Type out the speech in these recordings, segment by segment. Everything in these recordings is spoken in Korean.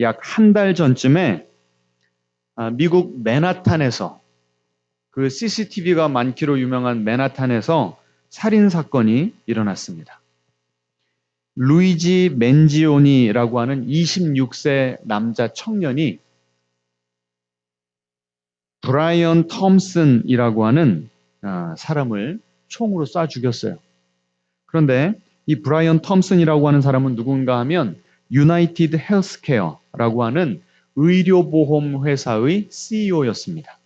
약 한 달 전쯤에 미국 맨하탄에서 그 CCTV가 많기로 유명한 맨하탄에서 살인 사건이 일어났습니다. 루이지 맨지오니라고 하는 26세 남자 청년이 브라이언 톰슨이라고 하는 사람을 총으로 쏴 죽였어요. 그런데 이 브라이언 톰슨이라고 하는 사람은 누군가 하면 유나이티드 헬스케어라고 하는 의료보험 회사의 CEO였습니다.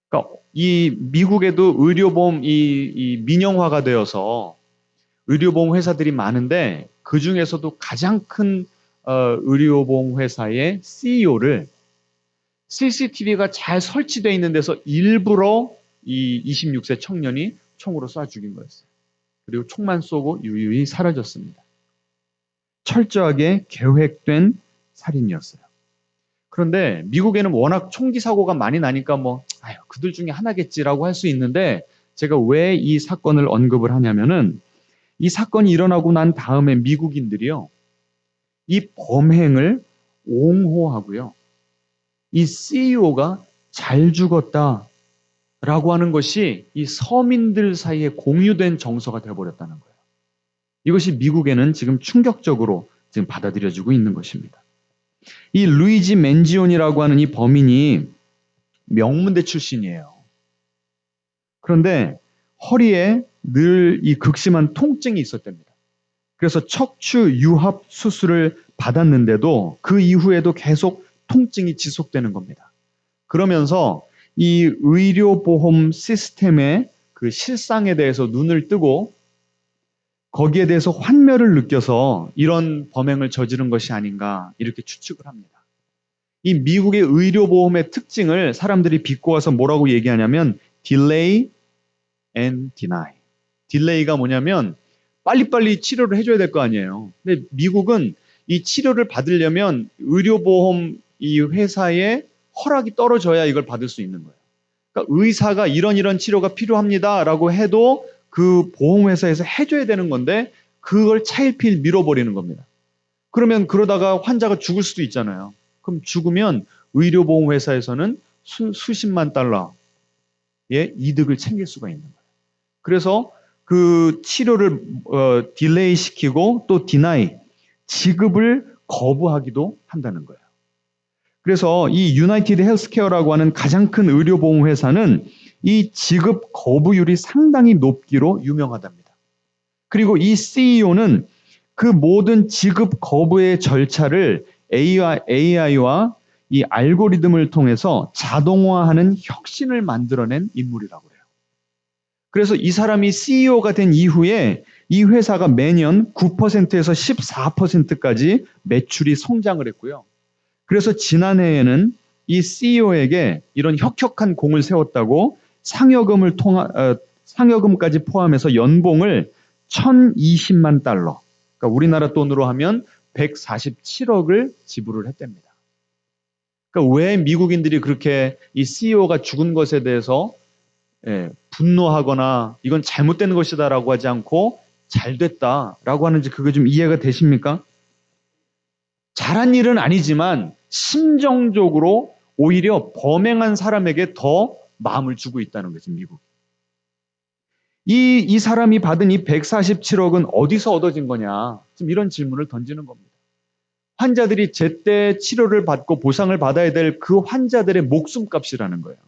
그러니까 이 미국에도 의료보험 이 민영화가 되어서 의료보험 회사들이 많은데 그 중에서도 가장 큰 의료보험 회사의 CEO를 CCTV가 잘 설치되어 있는 데서 일부러 이 26세 청년이 총으로 쏴 죽인 거였어요. 그리고 총만 쏘고 유유히 사라졌습니다. 철저하게 계획된 살인이었어요. 그런데 미국에는 워낙 총기 사고가 많이 나니까 그들 중에 하나겠지라고 할 수 있는데 제가 왜 이 사건을 언급을 하냐면은 이 사건이 일어나고 난 다음에 미국인들이요. 이 범행을 옹호하고요. 이 CEO가 잘 죽었다라고 하는 것이 이 서민들 사이에 공유된 정서가 되어버렸다는 거예요. 이것이 미국에는 지금 충격적으로 지금 받아들여지고 있는 것입니다. 이 루이지 맨지온이라고 하는 이 범인이 명문대 출신이에요. 그런데 허리에 늘 이 극심한 통증이 있었답니다. 그래서 척추 유합 수술을 받았는데도 그 이후에도 계속 통증이 지속되는 겁니다. 그러면서 이 의료보험 시스템의 그 실상에 대해서 눈을 뜨고 거기에 대해서 환멸을 느껴서 이런 범행을 저지른 것이 아닌가 이렇게 추측을 합니다. 이 미국의 의료보험의 특징을 사람들이 비꼬아서 뭐라고 얘기하냐면 delay and deny. 딜레이가 뭐냐면 빨리빨리 치료를 해줘야 될 거 아니에요. 근데 미국은 이 치료를 받으려면 의료보험 이 회사의 허락이 떨어져야 이걸 받을 수 있는 거예요. 그러니까 의사가 이런 치료가 필요합니다라고 해도 그 보험회사에서 해줘야 되는 건데 그걸 차일피일 밀어버리는 겁니다. 그러면 그러다가 환자가 죽을 수도 있잖아요. 그럼 죽으면 의료보험회사에서는 수십만 달러의 이득을 챙길 수가 있는 거예요. 그래서 그 치료를 딜레이 시키고 또 디나이, 지급을 거부하기도 한다는 거예요. 그래서 이 유나이티드 헬스케어라고 하는 가장 큰 의료보험회사는 이 지급 거부율이 상당히 높기로 유명하답니다. 그리고 이 CEO는 그 모든 지급 거부의 절차를 AI와 이 알고리즘을 통해서 자동화하는 혁신을 만들어낸 인물이라고 해요. 그래서 이 사람이 CEO가 된 이후에 이 회사가 매년 9%에서 14%까지 매출이 성장을 했고요. 그래서 지난해에는 이 CEO에게 이런 혁혁한 공을 세웠다고 상여금까지 포함해서 연봉을 1,020만 달러, 그러니까 우리나라 돈으로 하면 147억을 지불을 했답니다. 그러니까 왜 미국인들이 그렇게 이 CEO가 죽은 것에 대해서 분노하거나 이건 잘못된 것이다라고 하지 않고 잘됐다라고 하는지 그게 좀 이해가 되십니까? 잘한 일은 아니지만 심정적으로 오히려 범행한 사람에게 더 마음을 주고 있다는 거죠, 미국. 이 사람이 받은 이 147억은 어디서 얻어진 거냐? 지금 이런 질문을 던지는 겁니다. 환자들이 제때 치료를 받고 보상을 받아야 될 그 환자들의 목숨값이라는 거예요.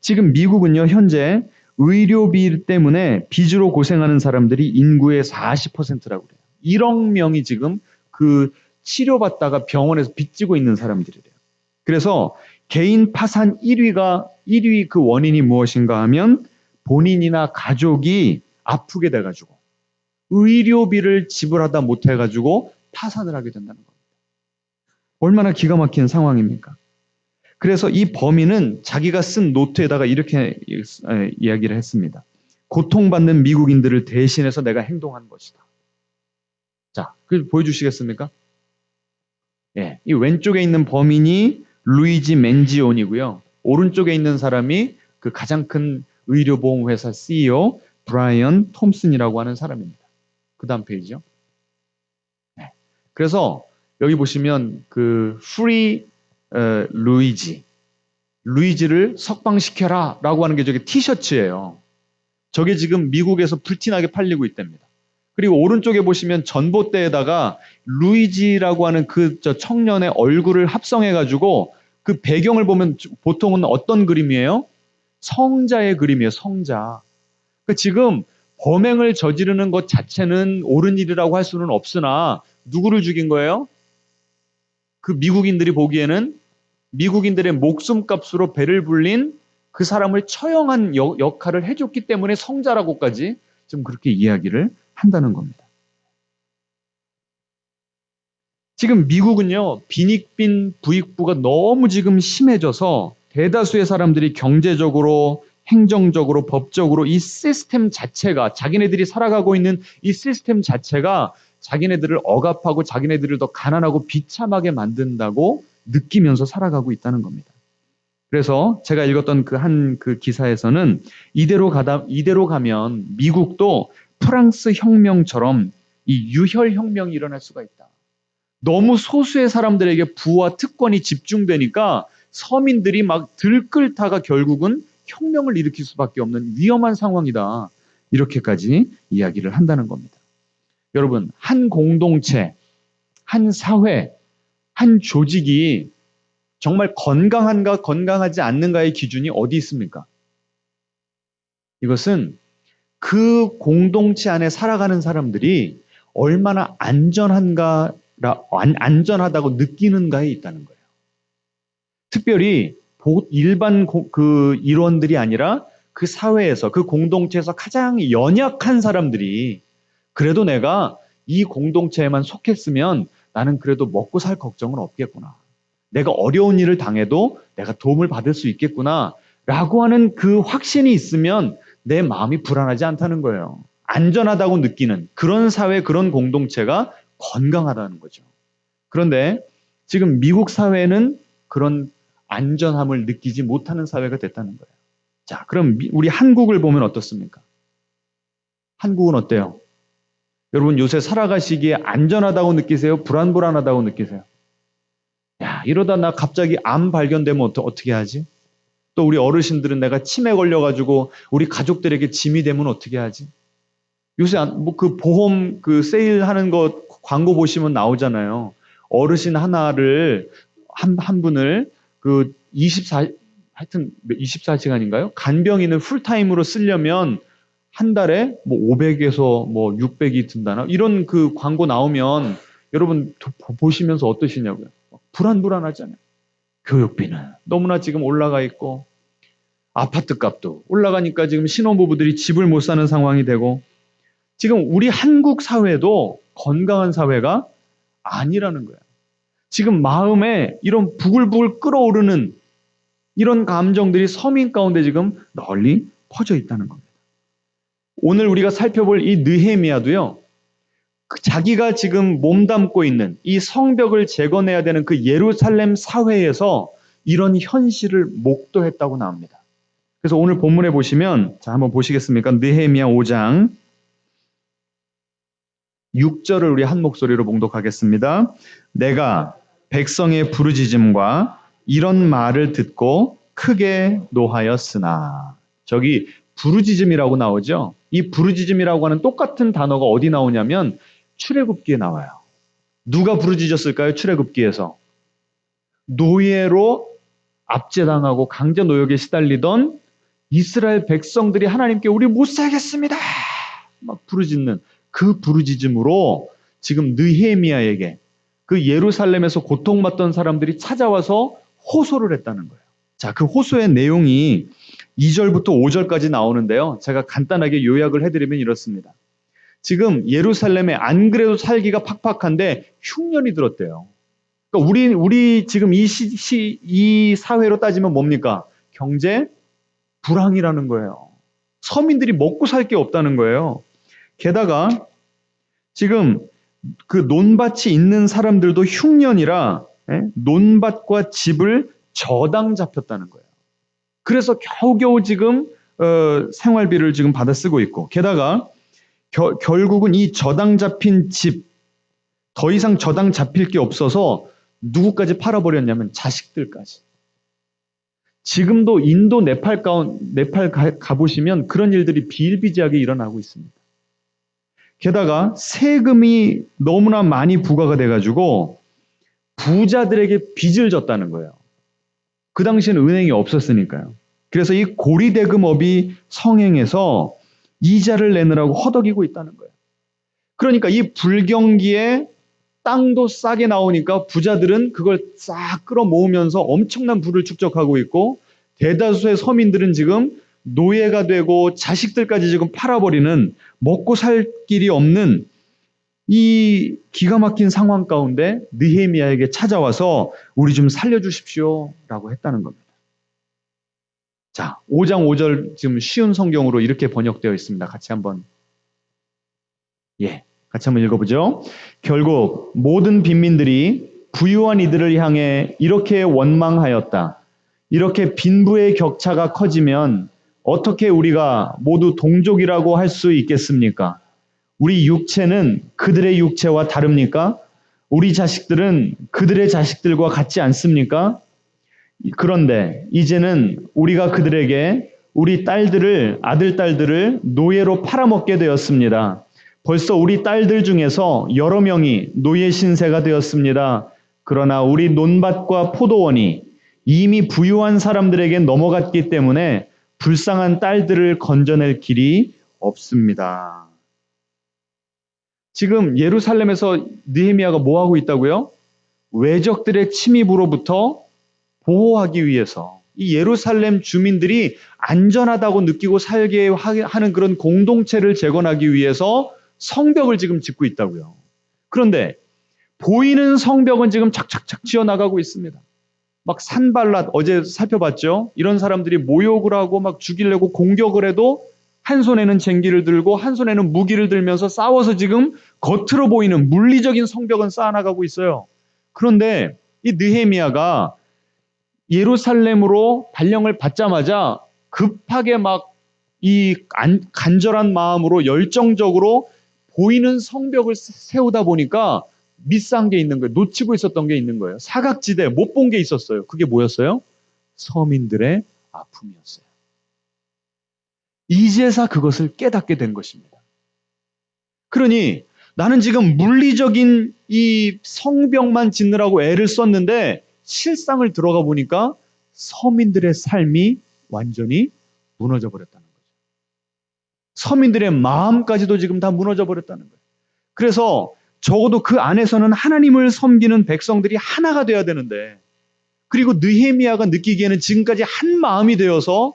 지금 미국은요, 현재 의료비 때문에 빚으로 고생하는 사람들이 인구의 40%라고 그래요. 1억 명이 지금 그 치료받다가 병원에서 빚지고 있는 사람들이래요. 그래서 개인 파산 1위 그 원인이 무엇인가 하면 본인이나 가족이 아프게 돼가지고 의료비를 지불하다 못해가지고 파산을 하게 된다는 겁니다. 얼마나 기가 막힌 상황입니까? 그래서 이 범인은 자기가 쓴 노트에다가 이렇게 이야기를 했습니다. 고통받는 미국인들을 대신해서 내가 행동한 것이다. 자, 그 보여주시겠습니까? 예, 이 왼쪽에 있는 범인이 루이지 맨지온이고요. 오른쪽에 있는 사람이 그 가장 큰 의료보험회사 CEO 브라이언 톰슨이라고 하는 사람입니다. 그 다음 페이지요. 네. 그래서 여기 보시면 그 free 루이지를 석방시켜라 라고 하는 게 저게 티셔츠예요. 저게 지금 미국에서 불티나게 팔리고 있답니다. 그리고 오른쪽에 보시면 전봇대에다가 루이지라고 하는 그 저 청년의 얼굴을 합성해가지고 그 배경을 보면 보통은 어떤 그림이에요? 성자의 그림이에요, 성자. 그 지금 범행을 저지르는 것 자체는 옳은 일이라고 할 수는 없으나 누구를 죽인 거예요? 그 미국인들이 보기에는 미국인들의 목숨값으로 배를 불린 그 사람을 처형한 역할을 해줬기 때문에 성자라고까지 좀 그렇게 이야기를 한다는 겁니다. 지금 미국은요, 빈익빈 부익부가 너무 지금 심해져서 대다수의 사람들이 경제적으로, 행정적으로, 법적으로 이 시스템 자체가, 자기네들이 살아가고 있는 이 시스템 자체가 자기네들을 억압하고 자기네들을 더 가난하고 비참하게 만든다고 느끼면서 살아가고 있다는 겁니다. 그래서 제가 읽었던 그 기사에서는 이대로 가면 미국도 프랑스 혁명처럼 이 유혈 혁명이 일어날 수가 있다. 너무 소수의 사람들에게 부와 특권이 집중되니까 서민들이 막 들끓다가 결국은 혁명을 일으킬 수밖에 없는 위험한 상황이다. 이렇게까지 이야기를 한다는 겁니다. 여러분, 한 공동체, 한 사회, 한 조직이 정말 건강한가 건강하지 않는가의 기준이 어디 있습니까? 이것은 그 공동체 안에 살아가는 사람들이 얼마나 안전하다고 느끼는가에 있다는 거예요. 특별히 일반 그 일원들이 아니라 그 사회에서, 그 공동체에서 가장 연약한 사람들이 그래도 내가 이 공동체에만 속했으면 나는 그래도 먹고 살 걱정은 없겠구나. 내가 어려운 일을 당해도 내가 도움을 받을 수 있겠구나. 라고 하는 그 확신이 있으면 내 마음이 불안하지 않다는 거예요. 안전하다고 느끼는 그런 사회, 그런 공동체가 건강하다는 거죠. 그런데 지금 미국 사회는 그런 안전함을 느끼지 못하는 사회가 됐다는 거예요. 자, 그럼 우리 한국을 보면 어떻습니까? 한국은 어때요? 여러분 요새 살아가시기에 안전하다고 느끼세요? 불안하다고 느끼세요? 야, 이러다 나 갑자기 암 발견되면 어떻게 하지? 또 우리 어르신들은 내가 치매 걸려가지고 우리 가족들에게 짐이 되면 어떻게 하지? 요새 뭐 그 보험 그 세일하는 거 광고 보시면 나오잖아요. 어르신 하나를 한 분을 그 24시간인가요? 간병인을 풀타임으로 쓰려면 한 달에 뭐 500에서 뭐 600이 든다나 이런 그 광고 나오면 여러분 보시면서 어떠시냐고요? 불안하잖아요. 교육비는 너무나 지금 올라가 있고 아파트 값도 올라가니까 지금 신혼부부들이 집을 못 사는 상황이 되고 지금 우리 한국 사회도 건강한 사회가 아니라는 거예요. 지금 마음에 이런 부글부글 끓어오르는 이런 감정들이 서민 가운데 지금 널리 퍼져 있다는 겁니다. 오늘 우리가 살펴볼 이 느헤미야도요. 자기가 지금 몸담고 있는 이 성벽을 재건해야 되는 그 예루살렘 사회에서 이런 현실을 목도했다고 나옵니다. 그래서 오늘 본문에 보시면 자 한번 보시겠습니까? 느헤미야 5장 6절을 우리 한 목소리로 봉독하겠습니다. 내가 백성의 부르짖음과 이런 말을 듣고 크게 노하였으나 저기 부르짖음이라고 나오죠. 이 부르짖음이라고 하는 똑같은 단어가 어디 나오냐면 출애굽기에 나와요. 누가 부르짖었을까요? 출애굽기에서 노예로 압제당하고 강제 노역에 시달리던 이스라엘 백성들이 하나님께 우리 못 살겠습니다. 막 부르짖는 그 부르짖음으로 지금 느헤미야에게 그 예루살렘에서 고통받던 사람들이 찾아와서 호소를 했다는 거예요. 자, 그 호소의 내용이 2절부터 5절까지 나오는데요. 제가 간단하게 요약을 해드리면 이렇습니다. 지금 예루살렘에 안 그래도 살기가 팍팍한데 흉년이 들었대요. 그러니까 우리 지금 이 사회로 따지면 뭡니까? 경제 불황이라는 거예요. 서민들이 먹고 살 게 없다는 거예요. 게다가 지금 그 논밭이 있는 사람들도 흉년이라 논밭과 집을 저당 잡혔다는 거예요. 그래서 겨우겨우 지금 생활비를 지금 받아 쓰고 있고 게다가 결국은 이 저당 잡힌 집 더 이상 저당 잡힐 게 없어서 누구까지 팔아버렸냐면 자식들까지. 지금도 인도 네팔 가보시면 그런 일들이 비일비재하게 일어나고 있습니다. 게다가 세금이 너무나 많이 부과가 돼가지고 부자들에게 빚을 졌다는 거예요. 그 당시에는 은행이 없었으니까요. 그래서 이 고리대금업이 성행해서 이자를 내느라고 허덕이고 있다는 거예요. 그러니까 이 불경기에 땅도 싸게 나오니까 부자들은 그걸 싹 끌어모으면서 엄청난 부를 축적하고 있고 대다수의 서민들은 지금 노예가 되고 자식들까지 지금 팔아버리는 먹고 살 길이 없는 이 기가 막힌 상황 가운데 느헤미야에게 찾아와서 우리 좀 살려주십시오 라고 했다는 겁니다. 자, 5장 5절 지금 쉬운 성경으로 이렇게 번역되어 있습니다. 같이 한번 읽어보죠. 결국 모든 빈민들이 부유한 이들을 향해 이렇게 원망하였다. 이렇게 빈부의 격차가 커지면 어떻게 우리가 모두 동족이라고 할 수 있겠습니까? 우리 육체는 그들의 육체와 다릅니까? 우리 자식들은 그들의 자식들과 같지 않습니까? 그런데 이제는 우리가 그들에게 우리 딸들을, 아들, 딸들을 노예로 팔아먹게 되었습니다. 벌써 우리 딸들 중에서 여러 명이 노예 신세가 되었습니다. 그러나 우리 논밭과 포도원이 이미 부유한 사람들에게 넘어갔기 때문에 불쌍한 딸들을 건져낼 길이 없습니다. 지금 예루살렘에서 느헤미야가 뭐 하고 있다고요? 외적들의 침입으로부터 보호하기 위해서 이 예루살렘 주민들이 안전하다고 느끼고 살게 하는 그런 공동체를 재건하기 위해서 성벽을 지금 짓고 있다고요. 그런데 보이는 성벽은 지금 착착착 지어나가고 있습니다. 막 산발랏 어제 살펴봤죠? 이런 사람들이 모욕을 하고 막 죽이려고 공격을 해도 한 손에는 쟁기를 들고 한 손에는 무기를 들면서 싸워서 지금 겉으로 보이는 물리적인 성벽은 쌓아나가고 있어요. 그런데 이 느헤미야가 예루살렘으로 발령을 받자마자 급하게 막 이 간절한 마음으로 열정적으로 보이는 성벽을 세우다 보니까 미스한 게 있는 거예요. 놓치고 있었던 게 있는 거예요. 사각지대 못 본 게 있었어요. 그게 뭐였어요? 서민들의 아픔이었어요. 이제서 그것을 깨닫게 된 것입니다. 그러니 나는 지금 물리적인 이 성벽만 짓느라고 애를 썼는데 실상을 들어가 보니까 서민들의 삶이 완전히 무너져 버렸다는 거죠. 서민들의 마음까지도 지금 다 무너져 버렸다는 거예요. 그래서 적어도 그 안에서는 하나님을 섬기는 백성들이 하나가 돼야 되는데, 그리고 느헤미야가 느끼기에는 지금까지 한 마음이 되어서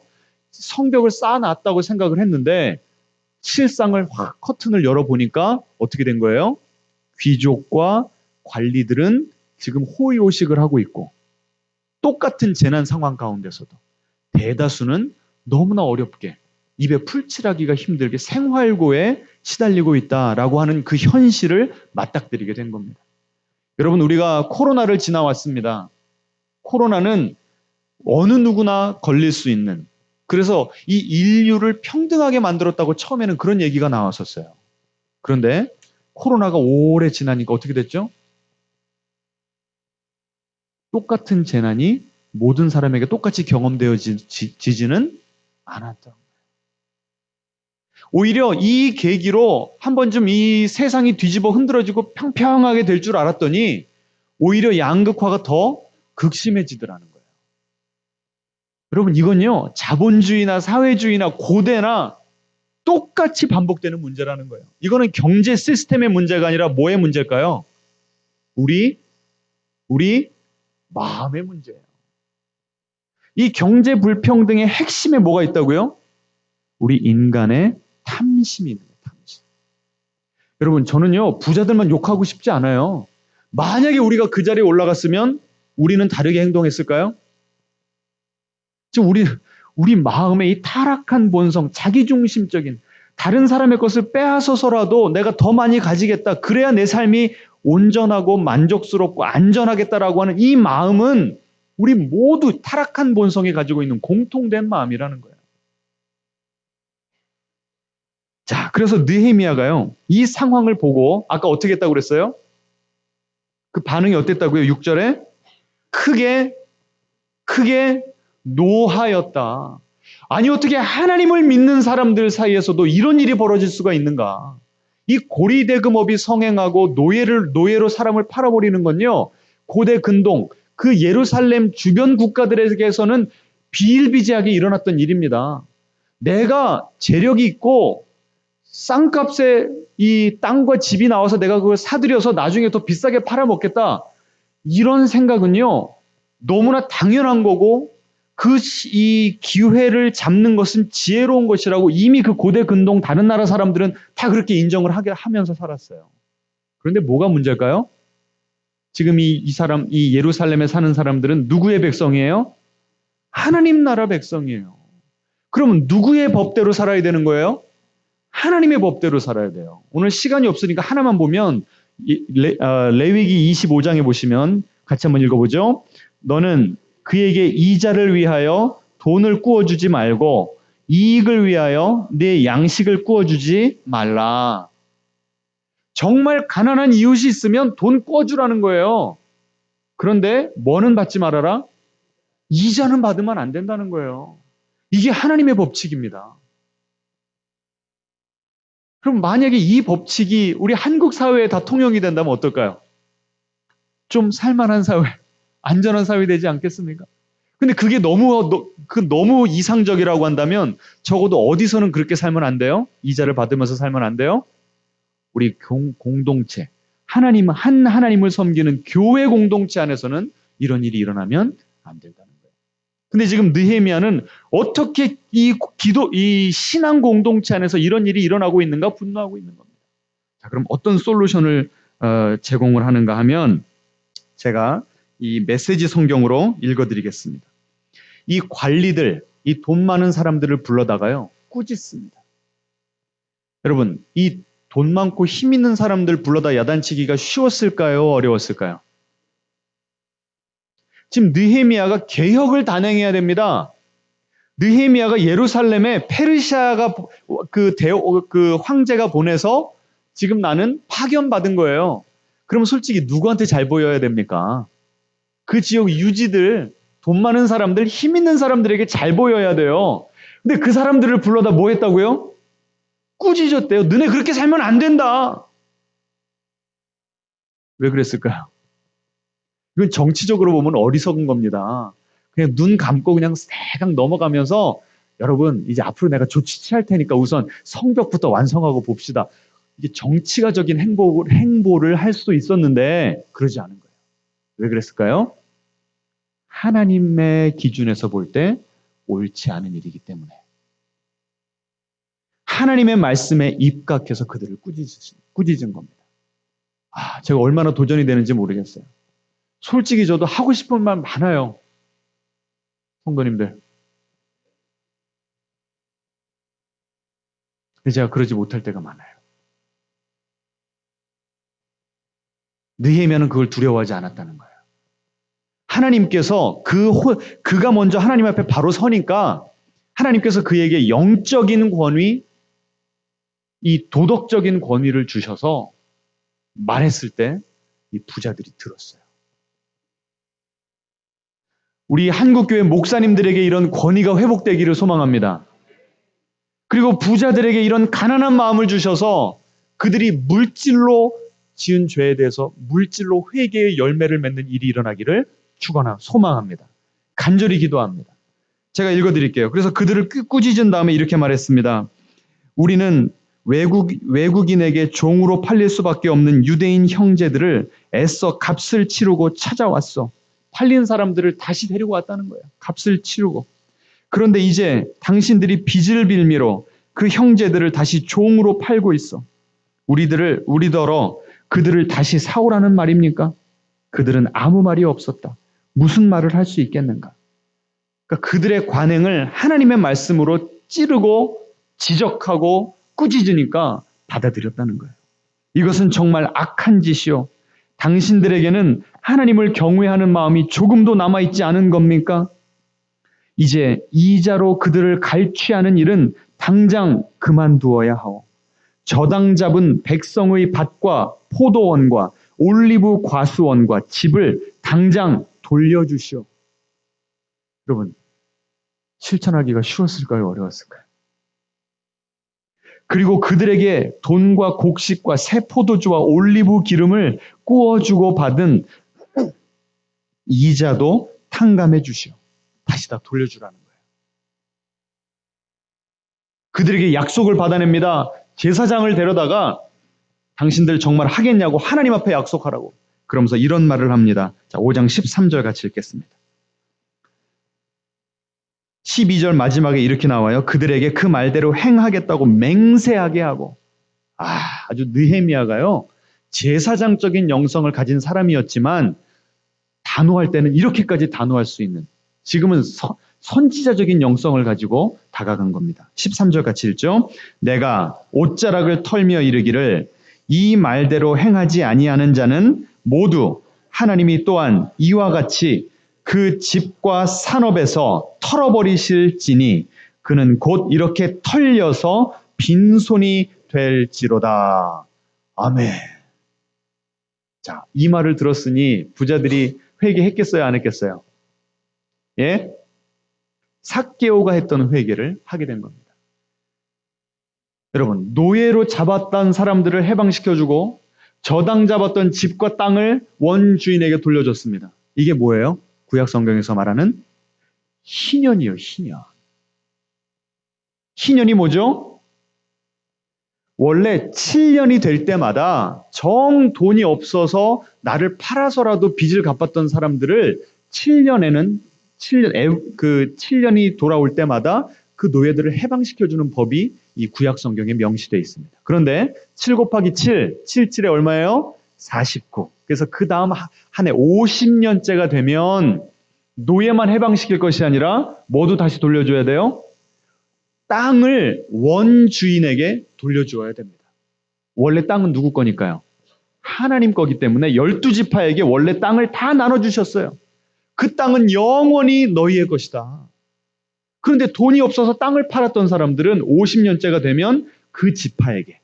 성벽을 쌓아놨다고 생각을 했는데 실상을 확 커튼을 열어보니까 어떻게 된 거예요? 귀족과 관리들은 지금 호의호식을 하고 있고 똑같은 재난 상황 가운데서도 대다수는 너무나 어렵게 입에 풀칠하기가 힘들게 생활고에 시달리고 있다라고 하는 그 현실을 맞닥뜨리게 된 겁니다. 여러분, 우리가 코로나를 지나왔습니다. 코로나는 어느 누구나 걸릴 수 있는, 그래서 이 인류를 평등하게 만들었다고 처음에는 그런 얘기가 나왔었어요. 그런데 코로나가 오래 지나니까 어떻게 됐죠? 똑같은 재난이 모든 사람에게 똑같이 경험되어지지는 않았다. 오히려 이 계기로 한 번쯤 이 세상이 뒤집어 흔들어지고 평평하게 될 줄 알았더니 오히려 양극화가 더 극심해지더라는 거예요. 여러분, 이건요, 자본주의나 사회주의나 고대나 똑같이 반복되는 문제라는 거예요. 이거는 경제 시스템의 문제가 아니라 뭐의 문제일까요? 우리 마음의 문제예요. 이 경제 불평등의 핵심에 뭐가 있다고요? 우리 인간의 탐심이 있는 거예요. 탐심. 여러분, 저는요, 부자들만 욕하고 싶지 않아요. 만약에 우리가 그 자리에 올라갔으면 우리는 다르게 행동했을까요? 지금 우리 마음의 이 타락한 본성, 자기중심적인, 다른 사람의 것을 빼앗아서라도 내가 더 많이 가지겠다, 그래야 내 삶이 온전하고 만족스럽고 안전하겠다라고 하는 이 마음은 우리 모두 타락한 본성이 가지고 있는 공통된 마음이라는 거예요. 자, 그래서 느헤미야가요, 이 상황을 보고 아까 어떻게 했다고 그랬어요? 그 반응이 어땠다고요? 6절에 크게 노하였다. 아니 어떻게 하나님을 믿는 사람들 사이에서도 이런 일이 벌어질 수가 있는가? 이 고리대금업이 성행하고 노예로 사람을 팔아버리는 건요. 고대 근동 그 예루살렘 주변 국가들에게서는 비일비재하게 일어났던 일입니다. 내가 재력이 있고 쌍값에 이 땅과 집이 나와서 내가 그걸 사들여서 나중에 더 비싸게 팔아먹겠다. 이런 생각은요. 너무나 당연한 거고 이 기회를 잡는 것은 지혜로운 것이라고 이미 그 고대 근동 다른 나라 사람들은 다 그렇게 인정을 하면서 살았어요. 그런데 뭐가 문제일까요? 지금 이 예루살렘에 사는 사람들은 누구의 백성이에요? 하나님 나라 백성이에요. 그러면 누구의 법대로 살아야 되는 거예요? 하나님의 법대로 살아야 돼요. 오늘 시간이 없으니까 하나만 보면 레위기 25장에 보시면 같이 한번 읽어보죠. 너는 그에게 이자를 위하여 돈을 구워주지 말고 이익을 위하여 네 양식을 구워주지 말라. 정말 가난한 이웃이 있으면 돈 구워주라는 거예요. 그런데 뭐는 받지 말아라? 이자는 받으면 안 된다는 거예요. 이게 하나님의 법칙입니다. 그럼 만약에 이 법칙이 우리 한국 사회에 다 통용이 된다면 어떨까요? 좀 살만한 사회, 안전한 사회 되지 않겠습니까? 근데 그게 너무 이상적이라고 한다면 적어도 어디서는 그렇게 살면 안 돼요? 이자를 받으면서 살면 안 돼요? 우리 공동체, 하나님을 섬기는 교회 공동체 안에서는 이런 일이 일어나면 안 된다는 거예요. 근데 지금 느헤미야는 어떻게 이 신앙 공동체 안에서 이런 일이 일어나고 있는가 분노하고 있는 겁니다. 자, 그럼 어떤 솔루션을 제공을 하는가 하면 제가 이 메시지 성경으로 읽어드리겠습니다. 이 관리들, 이 돈 많은 사람들을 불러다가요, 꾸짖습니다. 여러분, 이 돈 많고 힘 있는 사람들 불러다 야단치기가 쉬웠을까요? 어려웠을까요? 지금 느헤미야가 개혁을 단행해야 됩니다. 느헤미야가 예루살렘에 페르시아가 그 황제가 보내서 지금 나는 파견받은 거예요. 그럼 솔직히 누구한테 잘 보여야 됩니까? 그 지역 유지들, 돈 많은 사람들, 힘 있는 사람들에게 잘 보여야 돼요. 근데 그 사람들을 불러다 뭐 했다고요? 꾸짖었대요. 너네 그렇게 살면 안 된다. 왜 그랬을까요? 이건 정치적으로 보면 어리석은 겁니다. 그냥 눈 감고 그냥 새강 넘어가면서 여러분 이제 앞으로 내가 조치 취할 테니까 우선 성벽부터 완성하고 봅시다. 이게 정치가적인 행보를 할 수도 있었는데 그러지 않은 거예요. 왜 그랬을까요? 하나님의 기준에서 볼 때 옳지 않은 일이기 때문에. 하나님의 말씀에 입각해서 그들을 꾸짖은 겁니다. 제가 얼마나 도전이 되는지 모르겠어요. 솔직히 저도 하고 싶은 말 많아요. 성도님들. 근데 제가 그러지 못할 때가 많아요. 느헤미야는 그걸 두려워하지 않았다는 거예요. 하나님께서 그가 먼저 하나님 앞에 바로 서니까 하나님께서 그에게 영적인 권위, 이 도덕적인 권위를 주셔서 말했을 때 이 부자들이 들었어요. 우리 한국교회 목사님들에게 이런 권위가 회복되기를 소망합니다. 그리고 부자들에게 이런 가난한 마음을 주셔서 그들이 물질로 지은 죄에 대해서 물질로 회개의 열매를 맺는 일이 일어나기를 소망합니다. 간절히 기도합니다. 제가 읽어드릴게요. 그래서 그들을 꾸짖은 다음에 이렇게 말했습니다. 우리는 외국인에게 종으로 팔릴 수밖에 없는 유대인 형제들을 애써 값을 치르고 찾아왔어. 팔린 사람들을 다시 데리고 왔다는 거예요. 값을 치르고. 그런데 이제 당신들이 빚을 빌미로 그 형제들을 다시 종으로 팔고 있어. 우리더러 그들을 다시 사오라는 말입니까? 그들은 아무 말이 없었다. 무슨 말을 할 수 있겠는가? 그러니까 그들의 관행을 하나님의 말씀으로 찌르고 지적하고 꾸짖으니까 받아들였다는 거예요. 이것은 정말 악한 짓이요. 당신들에게는 하나님을 경외하는 마음이 조금도 남아있지 않은 겁니까? 이제 이자로 그들을 갈취하는 일은 당장 그만두어야 하오. 저당 잡은 백성의 밭과 포도원과 올리브 과수원과 집을 당장 돌려주시오. 여러분, 실천하기가 쉬웠을까요? 어려웠을까요? 그리고 그들에게 돈과 곡식과 새 포도주와 올리브 기름을 구워주고 받은 이자도 탕감해 주시오. 다시 다 돌려주라는 거예요. 그들에게 약속을 받아냅니다. 제사장을 데려다가 당신들 정말 하겠냐고 하나님 앞에 약속하라고. 그러면서 이런 말을 합니다. 자, 5장 13절 같이 읽겠습니다. 12절 마지막에 이렇게 나와요. 그들에게 그 말대로 행하겠다고 맹세하게 하고. 아주 느헤미야가요. 제사장적인 영성을 가진 사람이었지만 단호할 때는 이렇게까지 단호할 수 있는, 지금은 선지자적인 영성을 가지고 다가간 겁니다. 13절 같이 읽죠. 내가 옷자락을 털며 이르기를 이 말대로 행하지 아니하는 자는 모두 하나님이 또한 이와 같이 그 집과 산업에서 털어버리실지니 그는 곧 이렇게 털려서 빈손이 될지로다. 아멘. 자, 이 말을 들었으니 부자들이 회개했겠어요, 안 했겠어요? 예? 삭개오가 했던 회개를 하게 된 겁니다. 여러분, 노예로 잡았던 사람들을 해방시켜주고 저당 잡았던 집과 땅을 원주인에게 돌려줬습니다. 이게 뭐예요? 구약 성경에서 말하는 희년이에요, 희년. 희년이 뭐죠? 원래 7년이 될 때마다 정 돈이 없어서 나를 팔아서라도 빚을 갚았던 사람들을 7년이 돌아올 때마다 그 노예들을 해방시켜주는 법이 이 구약 성경에 명시되어 있습니다. 그런데 7 곱하기 7, 77에 얼마예요? 49. 그래서 그 다음 한 해 50년째가 되면 노예만 해방시킬 것이 아니라 모두 다시 돌려줘야 돼요? 땅을 원주인에게 돌려주어야 됩니다. 원래 땅은 누구 거니까요? 하나님 거기 때문에 12지파에게 원래 땅을 다 나눠주셨어요. 그 땅은 영원히 너희의 것이다. 그런데 돈이 없어서 땅을 팔았던 사람들은 50년째가 되면 그 지파에게,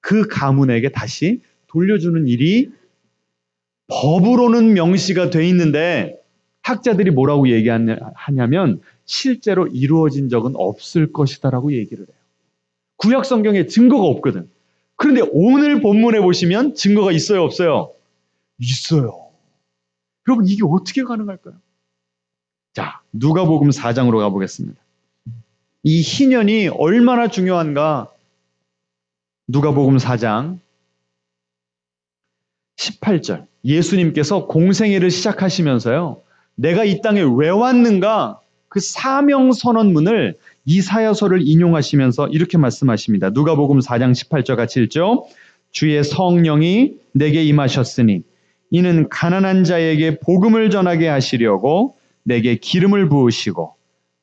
그 가문에게 다시 돌려주는 일이 법으로는 명시가 돼 있는데 학자들이 뭐라고 얘기하냐면 실제로 이루어진 적은 없을 것이다라고 얘기를 해요. 구약 성경에 증거가 없거든. 그런데 오늘 본문에 보시면 증거가 있어요, 없어요? 있어요. 여러분, 이게 어떻게 가능할까요? 자, 누가복음 4장으로 가보겠습니다. 이 희년이 얼마나 중요한가? 누가복음 4장 18절. 예수님께서 공생애를 시작하시면서요, 내가 이 땅에 왜 왔는가? 그 사명 선언문을 이사야서를 인용하시면서 이렇게 말씀하십니다. 누가복음 4장 18절 같이 읽죠. 주의 성령이 내게 임하셨으니 이는 가난한 자에게 복음을 전하게 하시려고 내게 기름을 부으시고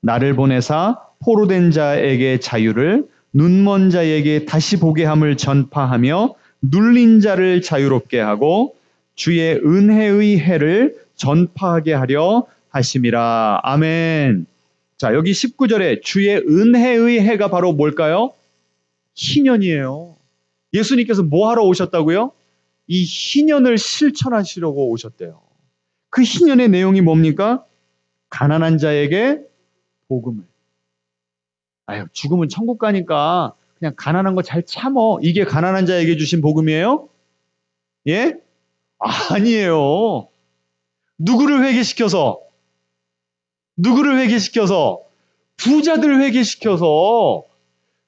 나를 보내사 포로된 자에게 자유를, 눈먼 자에게 다시 보게 함을 전파하며 눌린 자를 자유롭게 하고 주의 은혜의 해를 전파하게 하려 하심이라. 아멘. 자, 여기 19절에 주의 은혜의 해가 바로 뭘까요? 희년이에요. 예수님께서 뭐 하러 오셨다고요? 이 희년을 실천하시려고 오셨대요. 그 희년의 내용이 뭡니까? 가난한 자에게 복음을. 죽으면 천국 가니까 그냥 가난한 거 잘 참어. 이게 가난한 자에게 주신 복음이에요? 예? 아니에요. 누구를 회개시켜서? 부자들 회개시켜서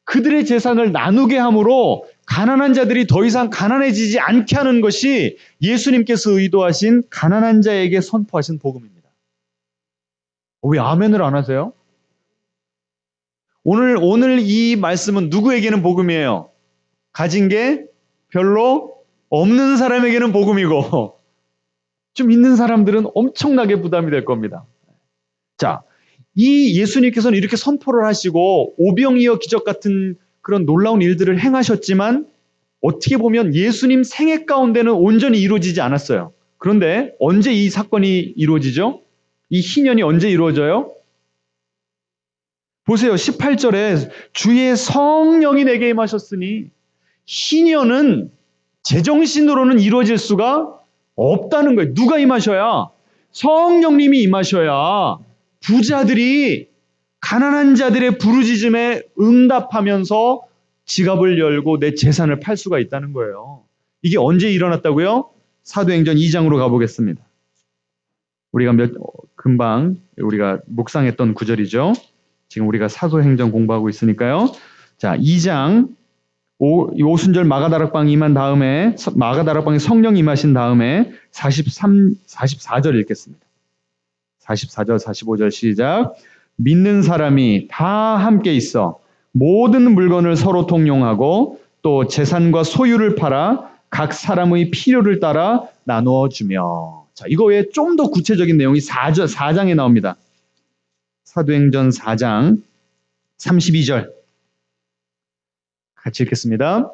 그들의 재산을 나누게 함으로 가난한 자들이 더 이상 가난해지지 않게 하는 것이 예수님께서 의도하신 가난한 자에게 선포하신 복음입니다. 왜 아멘을 안 하세요? 오늘 이 말씀은 누구에게는 복음이에요? 가진 게 별로 없는 사람에게는 복음이고 좀 있는 사람들은 엄청나게 부담이 될 겁니다. 자, 이 예수님께서는 이렇게 선포를 하시고 오병이어 기적 같은 그런 놀라운 일들을 행하셨지만 어떻게 보면 예수님 생애 가운데는 온전히 이루어지지 않았어요. 그런데 언제 이 사건이 이루어지죠? 이 희년이 언제 이루어져요? 보세요. 18절에 주의 성령이 내게 임하셨으니, 희년은 제정신으로는 이루어질 수가 없다는 거예요. 누가 임하셔야? 성령님이 임하셔야 부자들이 가난한 자들의 부르짖음에 응답하면서 지갑을 열고 내 재산을 팔 수가 있다는 거예요. 이게 언제 일어났다고요? 사도행전 2장으로 가보겠습니다. 우리가 금방 우리가 묵상했던 구절이죠. 지금 우리가 사도행전 공부하고 있으니까요. 자, 2장 오순절 마가다락방이 임한 다음에 마가다락방에 성령 임하신 다음에 44절 읽겠습니다. 44절 45절 시작. 믿는 사람이 다 함께 있어 모든 물건을 서로 통용하고 또 재산과 소유를 팔아 각 사람의 필요를 따라 나누어 주며. 자, 이거 외에 좀 더 구체적인 내용이 4장에 나옵니다. 사도행전 4장 32절 같이 읽겠습니다.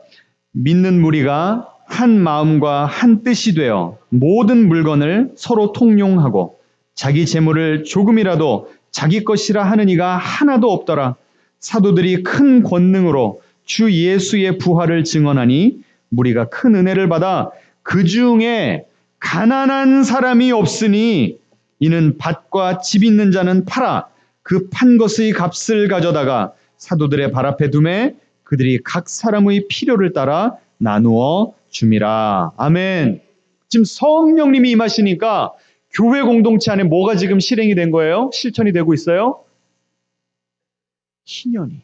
믿는 무리가 한 마음과 한 뜻이 되어 모든 물건을 서로 통용하고 자기 재물을 조금이라도 자기 것이라 하는 이가 하나도 없더라. 사도들이 큰 권능으로 주 예수의 부활을 증언하니 무리가 큰 은혜를 받아 그 중에 가난한 사람이 없으니 이는 밭과 집 있는 자는 팔아 그 판 것의 값을 가져다가 사도들의 발 앞에 두매 그들이 각 사람의 필요를 따라 나누어 줌이라. 아멘. 지금 성령님이 임하시니까 교회 공동체 안에 뭐가 지금 실행이 된 거예요? 실천이 되고 있어요? 희년이.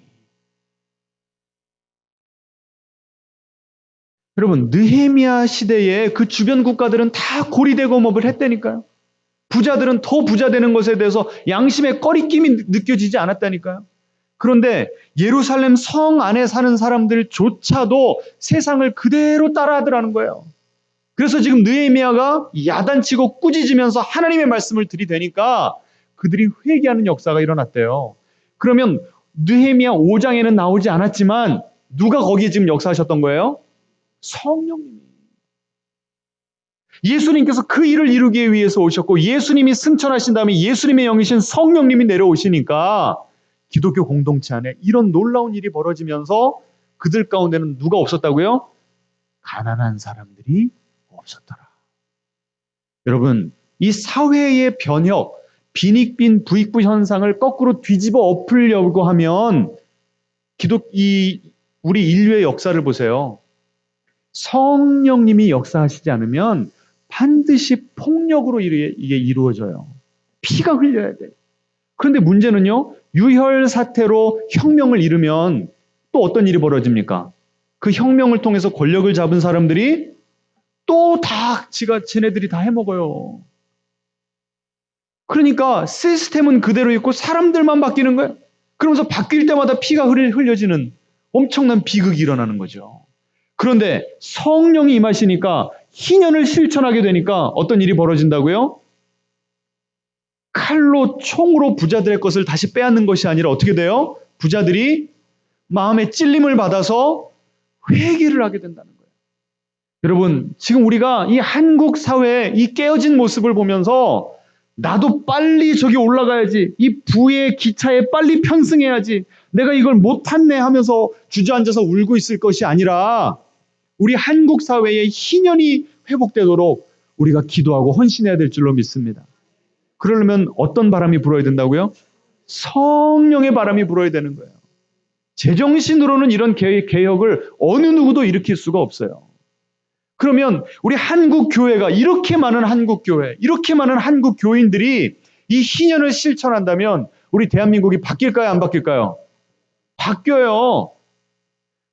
여러분, 느헤미야 시대에 그 주변 국가들은 다 고리대공업을 했다니까요. 부자들은 더 부자 되는 것에 대해서 양심의 꺼리낌이 느껴지지 않았다니까요. 그런데 예루살렘 성 안에 사는 사람들조차도 세상을 그대로 따라하더라는 거예요. 그래서 지금 느헤미야가 야단치고 꾸짖으면서 하나님의 말씀을 들이대니까 그들이 회개하는 역사가 일어났대요. 그러면 느헤미야 5장에는 나오지 않았지만 누가 거기에 지금 역사하셨던 거예요? 성령님이. 예수님께서 그 일을 이루기 위해서 오셨고 예수님이 승천하신 다음에 예수님의 영이신 성령님이 내려오시니까 기독교 공동체 안에 이런 놀라운 일이 벌어지면서 그들 가운데는 누가 없었다고요? 가난한 사람들이 없었더라. 여러분, 이 사회의 변혁, 빈익빈 부익부 현상을 거꾸로 뒤집어 엎으려고 하면 우리 인류의 역사를 보세요. 성령님이 역사하시지 않으면 반드시 폭력으로 이게 이루어져요. 피가 흘려야 돼. 그런데 문제는요, 유혈 사태로 혁명을 이루면 또 어떤 일이 벌어집니까? 그 혁명을 통해서 권력을 잡은 사람들이 또 다 쟤네들이 다 해먹어요. 그러니까 시스템은 그대로 있고 사람들만 바뀌는 거예요. 그러면서 바뀔 때마다 피가 흘려지는 엄청난 비극이 일어나는 거죠. 그런데 성령이 임하시니까 희년을 실천하게 되니까 어떤 일이 벌어진다고요? 칼로 총으로 부자들의 것을 다시 빼앗는 것이 아니라 어떻게 돼요? 부자들이 마음의 찔림을 받아서 회개를 하게 된다는 거예요. 여러분, 지금 우리가 이 한국 사회의 이 깨어진 모습을 보면서 나도 빨리 저기 올라가야지, 이 부의 기차에 빨리 편승해야지, 내가 이걸 못했네 하면서 주저앉아서 울고 있을 것이 아니라 우리 한국 사회의 희년이 회복되도록 우리가 기도하고 헌신해야 될 줄로 믿습니다. 그러려면 어떤 바람이 불어야 된다고요? 성령의 바람이 불어야 되는 거예요. 제정신으로는 이런 개혁을 어느 누구도 일으킬 수가 없어요. 그러면 우리 한국 교회가 이렇게 많은 한국 교회, 이렇게 많은 한국 교인들이 이 희년을 실천한다면 우리 대한민국이 바뀔까요? 안 바뀔까요? 바뀌어요.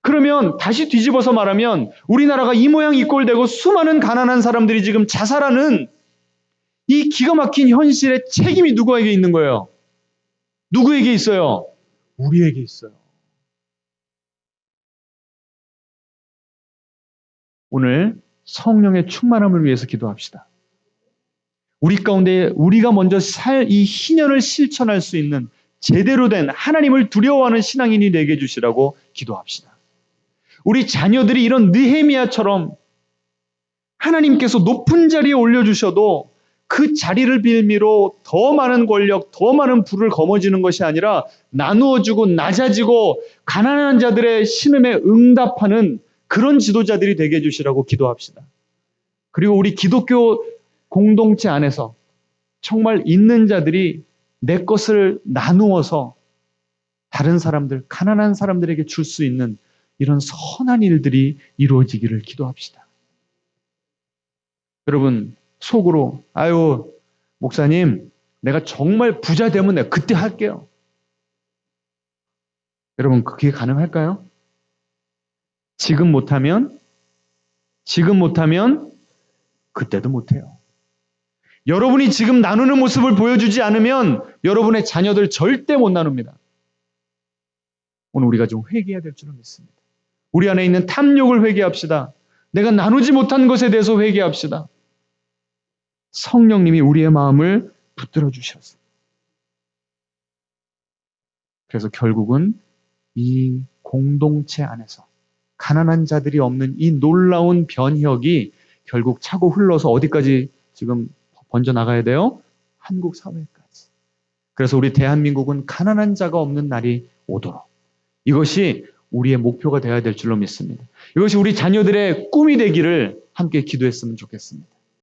그러면 다시 뒤집어서 말하면 우리나라가 이 모양 이 꼴 되고 수많은 가난한 사람들이 지금 자살하는 이 기가 막힌 현실의 책임이 누구에게 있는 거예요? 누구에게 있어요? 우리에게 있어요. 오늘 성령의 충만함을 위해서 기도합시다. 우리 가운데 우리가 먼저 이 희년을 실천할 수 있는 제대로 된 하나님을 두려워하는 신앙인이 되게 해주시라고 기도합시다. 우리 자녀들이 이런 느헤미야처럼 하나님께서 높은 자리에 올려주셔도 그 자리를 빌미로 더 많은 권력, 더 많은 부를 거머쥐는 것이 아니라 나누어주고 낮아지고 가난한 자들의 신음에 응답하는 그런 지도자들이 되게 해주시라고 기도합시다. 그리고 우리 기독교 공동체 안에서 정말 있는 자들이 내 것을 나누어서 다른 사람들, 가난한 사람들에게 줄 수 있는 이런 선한 일들이 이루어지기를 기도합시다. 여러분, 속으로, 아유, 목사님, 내가 정말 부자 되면 내가 그때 할게요. 여러분, 그게 가능할까요? 지금 못하면 그때도 못해요. 여러분이 지금 나누는 모습을 보여주지 않으면 여러분의 자녀들 절대 못 나눕니다. 오늘 우리가 좀 회개해야 될 줄은 믿습니다. 우리 안에 있는 탐욕을 회개합시다. 내가 나누지 못한 것에 대해서 회개합시다. 성령님이 우리의 마음을 붙들어 주셨어요. 그래서 결국은 이 공동체 안에서 가난한 자들이 없는 이 놀라운 변혁이 결국 차고 흘러서 어디까지 지금 번져나가야 돼요? 한국 사회까지. 그래서 우리 대한민국은 가난한 자가 없는 날이 오도록 이것이 우리의 목표가 되어야 될 줄로 믿습니다. 이것이 우리 자녀들의 꿈이 되기를 함께 기도했으면 좋겠습니다.